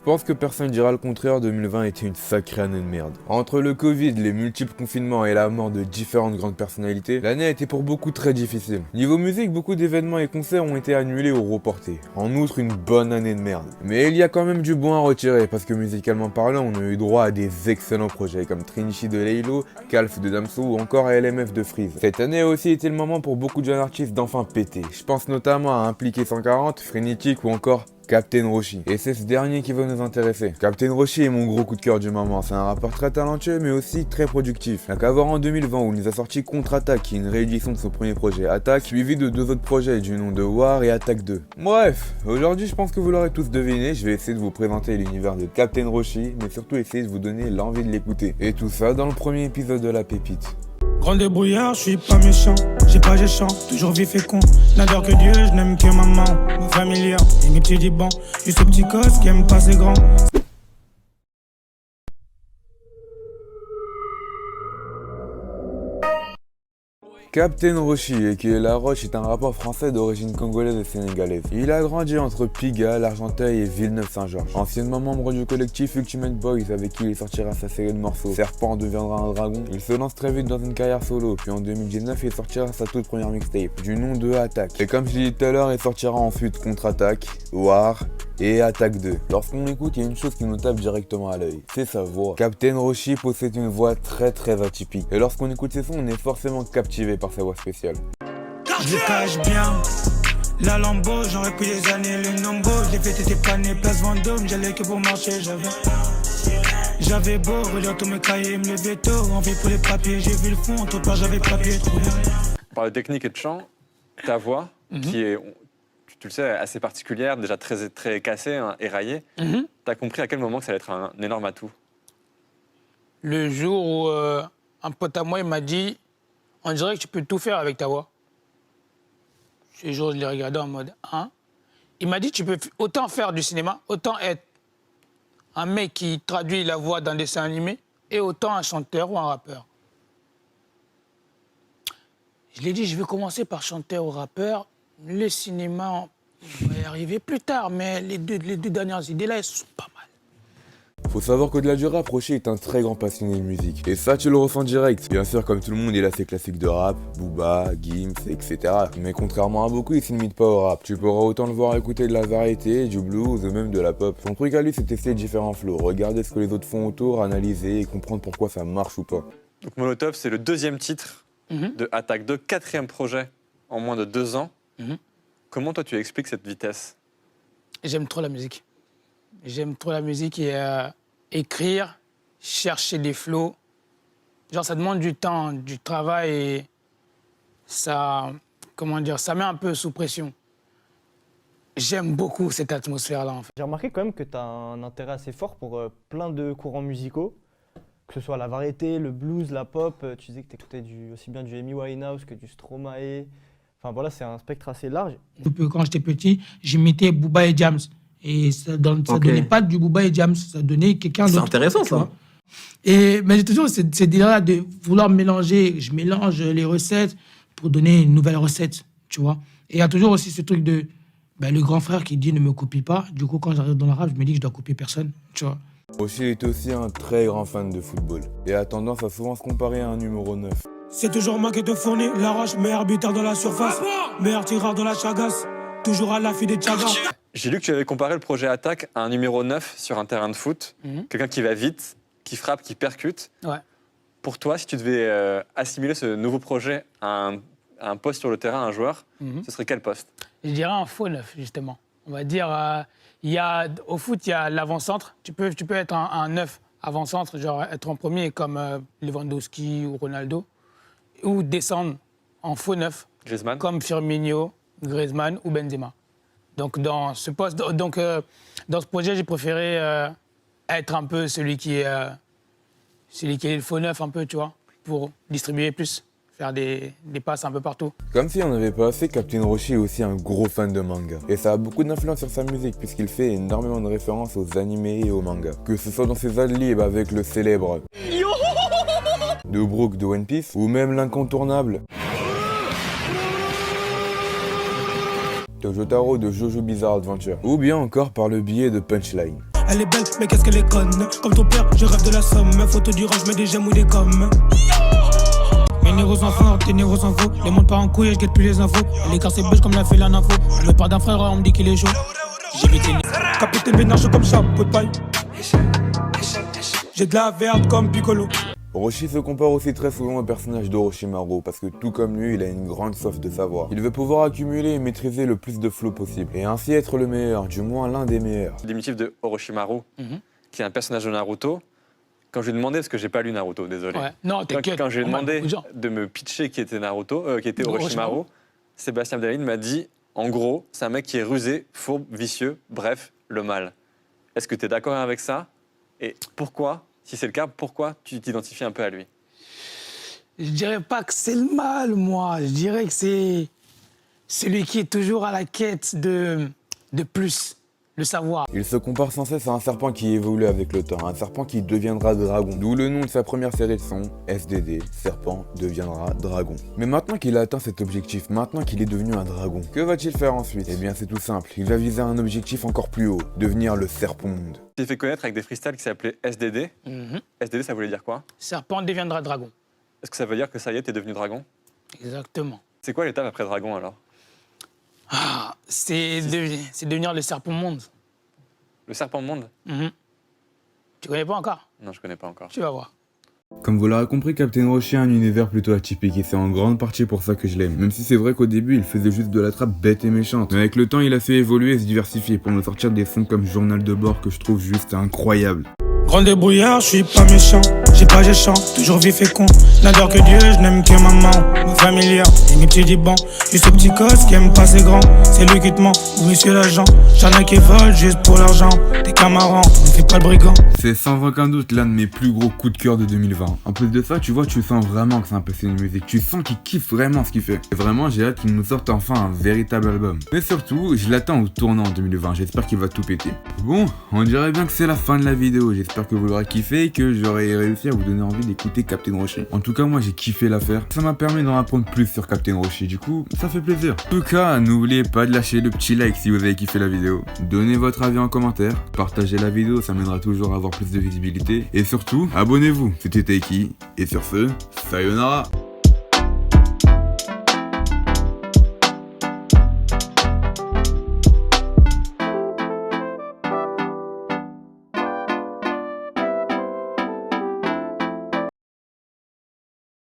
pense que personne dira le contraire, 2020 était une sacrée année de merde. Entre le Covid, les multiples confinements et la mort de différentes grandes personnalités, l'année a été pour beaucoup très difficile. Niveau musique, beaucoup d'événements et concerts ont été annulés ou reportés. En outre, une bonne année de merde. Mais il y a quand même du bon à retirer, parce que musicalement parlant, on a eu droit à des excellents projets comme Trinity de Laylo, Calf de Damso ou encore LMF de Freeze. Cette année a aussi été le moment pour beaucoup de jeunes artistes d'enfin péter. Je pense notamment à Impliqué 140, Frenetic ou encore Captain Roshi. Et c'est ce dernier qui va nous intéresser. Captain Roshi est mon gros coup de cœur du moment. C'est un rappeur très talentueux mais aussi très productif. N'a qu'à voir en 2020 où il nous a sorti Contre-Attaque, qui est une réédition de son premier projet Attaque, suivi de deux autres projets du nom de War et Attaque 2. Bref, aujourd'hui je pense que vous l'aurez tous deviné, je vais essayer de vous présenter l'univers de Captain Roshi, mais surtout essayer de vous donner l'envie de l'écouter. Et tout ça dans le premier épisode de La Pépite. Grand débrouillard, je suis pas méchant, j'ai pas géchant, toujours vif et con. N'adore que Dieu, je n'aime que maman, ma familière et mes petits dibans. Juste ce petit gosse qui aime pas ses grands. Captain Roshi, qui est La Roche, est un rappeur français d'origine congolaise et sénégalaise. Il a grandi entre Pigalle, Argenteuil et Villeneuve-Saint-Georges. Anciennement membre du collectif Ultimate Boys avec qui il sortira sa série de morceaux Serpent deviendra un dragon, il se lance très vite dans une carrière solo, puis en 2019 il sortira sa toute première mixtape, du nom de Attaque. Et comme je l'ai dit tout à l'heure, il sortira ensuite Contre-Attaque, War et Attaque 2. Lorsqu'on l'écoute, il y a une chose qui nous tape directement à l'œil, c'est sa voix. Captain Roshi possède une voix très atypique. Et lorsqu'on écoute ses sons, on est forcément captivé par sa voix spéciale. Je le cache bien, la Lambo, j'aurais pris des années, le Nombo. J'ai fait tété pané, place Vendôme, j'allais que pour marcher, j'avais beau relire tous mes cahiers, me lever tôt, envie pour les papiers, j'ai vu le fond, entre part j'avais papier. Par de technique et de chant, ta voix, qui est, tu le sais, assez particulière, déjà très cassée, hein, éraillée, t'as compris à quel moment que ça allait être un énorme atout? Le jour où un pote à moi il m'a dit « On dirait que tu peux tout faire avec ta voix ». Ce jour, je l'ai regardé en mode « Hein ?» Il m'a dit « Tu peux autant faire du cinéma, autant être un mec qui traduit la voix d'un dessin animé, et autant un chanteur ou un rappeur. » Je lui ai dit « Je vais commencer par chanteur ou rappeur. Le cinéma, on va y arriver plus tard, mais les deux dernières idées-là, elles sont pas mal. » Faut savoir qu'au-delà du rap, Roshi est un très grand passionné de musique. Et ça, tu le ressens direct. Bien sûr, comme tout le monde, il a ses classiques de rap, Booba, Gims, etc. Mais contrairement à beaucoup, il se limite pas au rap. Tu pourras autant le voir écouter de la variété, du blues ou même de la pop. Son truc à lui, c'est tester différents flows, regarder ce que les autres font autour, analyser et comprendre pourquoi ça marche ou pas. Donc Molotov, c'est le deuxième titre de Attaque 2, quatrième projet en moins de 2 ans. Comment toi, tu expliques cette vitesse? J'aime trop la musique. J'aime trop la musique et écrire, chercher des flows. Genre, ça demande du temps, du travail et ça, comment dire, ça met un peu sous pression. J'aime beaucoup cette atmosphère-là, en fait. J'ai remarqué quand même que tu as un intérêt assez fort pour plein de courants musicaux, que ce soit la variété, le blues, la pop. Tu disais que tu écoutais aussi bien du Amy Winehouse que du Stromae. Enfin voilà, c'est un spectre assez large. Quand j'étais petit, j'imitais Booba et Jams. Et ça donnait pas du Booba et Jams, ça donnait quelqu'un d'autre. C'est intéressant, ça. Mais j'ai toujours cette idée-là de vouloir mélanger. Je mélange les recettes pour donner une nouvelle recette, tu vois. Et il y a toujours aussi ce truc de le grand frère qui dit ne me copie pas. Du coup, quand j'arrive dans le rap, je me dis que je dois copier personne, tu vois. Roshi est aussi un très grand fan de football et a tendance à souvent se comparer à un numéro 9. C'est toujours moi qui te fournis la roche, meilleur buteur dans la surface, meilleur tireur dans la chagasse, toujours à l'affût des chagas. J'ai lu que tu avais comparé le projet Attaque à un numéro 9 sur un terrain de foot. Quelqu'un qui va vite, qui frappe, qui percute. Ouais. Pour toi, si tu devais assimiler ce nouveau projet à un poste sur le terrain, un joueur, ce serait quel poste? Je dirais un faux 9, justement. On va dire, au foot, il y a l'avant-centre. Tu peux être un 9 avant-centre, genre être en premier comme Lewandowski ou Ronaldo, ou descendre en faux 9, Griezmann, comme Firmino, Griezmann ou Benzema. Donc dans ce poste, dans ce projet, j'ai préféré être un peu celui qui est le faux 9 un peu, tu vois, pour distribuer plus, faire des passes un peu partout. Comme si on n'avait pas assez, Captain Roshi est aussi un gros fan de manga. Et ça a beaucoup d'influence sur sa musique puisqu'il fait énormément de références aux animés et aux mangas. Que ce soit dans ses adlibs avec le célèbre de Brook de One Piece ou même l'incontournable de Jotaro de Jojo Bizarre Adventure, ou bien encore par le biais de Punchline. Elle est belle, mais qu'est-ce qu'elle est conne. Comme ton père, je rêve de la somme. Photo du range, je mets des j'aime ou des coms. Mes négros sont forts, tes négros sont faux. Les mondes part en couille et je guette plus les infos. Les cartes c'est bouge comme l'a fait la info. Je me pars d'un frère, on me dit qu'il est chaud. J'ai vite capitaine vénard, chaud comme chapeau de paille. J'ai de la verte comme Piccolo. Orochi se compare aussi très souvent au personnage d'Orochimaru parce que tout comme lui, il a une grande soif de savoir. Il veut pouvoir accumuler et maîtriser le plus de flow possible et ainsi être le meilleur, du moins l'un des meilleurs. Diminutif de Orochimaru, qui est un personnage de Naruto. Quand je lui ai demandé, parce que j'ai pas lu Naruto, désolé. Ouais. Non, t'inquiète. Quand je lui ai On m'a demandé beaucoup de gens. de me pitcher qui était Naruto, qui était Orochimaru, Sébastien Abdelhamid m'a dit, en gros, c'est un mec qui est rusé, fourbe, vicieux, bref, le mal. Est-ce que tu es d'accord avec ça? Et pourquoi, si c'est le cas, pourquoi tu t'identifies un peu à lui? Je dirais pas que c'est le mal, moi. Je dirais que c'est celui qui est toujours à la quête de plus, le savoir. Il se compare sans cesse à un serpent qui évolue avec le temps, un serpent qui deviendra dragon. D'où le nom de sa première série de son, SDD, Serpent deviendra dragon. Mais maintenant qu'il a atteint cet objectif, maintenant qu'il est devenu un dragon, que va-t-il faire ensuite? Eh bien c'est tout simple, il va viser un objectif encore plus haut, devenir le Serpent Monde. Tu t'es fait connaître avec des freestyles qui s'appelaient SDD. SDD, ça voulait dire quoi? Serpent deviendra dragon. Est-ce que ça veut dire que ça y est, t'es devenu dragon? Exactement. C'est quoi l'étape après dragon alors? Ah, c'est devenir le serpent monde. Le serpent monde? Tu connais pas encore? Non, je connais pas encore. Tu vas voir. Comme vous l'aurez compris, Captain Roshi a un univers plutôt atypique et c'est en grande partie pour ça que je l'aime. Même si c'est vrai qu'au début il faisait juste de la trappe bête et méchante. Mais avec le temps il a su évoluer et se diversifier pour nous sortir des sons comme Journal de bord que je trouve juste incroyable. Grand débrouillard, je suis pas méchant. J'ai pas géchant, toujours vif et con. N'adore que Dieu, je n'aime que maman. Ma familière et mes petits dibans. Juste ce petit cos qui aime pas ses grands. C'est lui qui te ment, ou monsieur l'agent. J'en ai qui volent juste pour l'argent. Des camarades, on fait pas le brigand. C'est sans aucun doute l'un de mes plus gros coups de cœur de 2020. En plus de ça, tu vois, tu sens vraiment que c'est un PC de musique. Tu sens qu'il kiffe vraiment ce qu'il fait. Et vraiment, j'ai hâte qu'il nous sorte enfin un véritable album. Mais surtout, je l'attends au tournant en 2020. J'espère qu'il va tout péter. Bon, on dirait bien que c'est la fin de la vidéo. J'espère que vous l'aurez kiffé et que j'aurai réussi à vous donner envie d'écouter Captain Roshi. En tout cas, moi j'ai kiffé l'affaire. Ça m'a permis d'en apprendre plus sur Captain Roshi. Du coup, ça fait plaisir. En tout cas, n'oubliez pas de lâcher le petit like si vous avez kiffé la vidéo. Donnez votre avis en commentaire. Partagez la vidéo, ça m'aidera toujours à avoir plus de visibilité. Et surtout, abonnez-vous. C'était Taiki. Et sur ce, sayonara.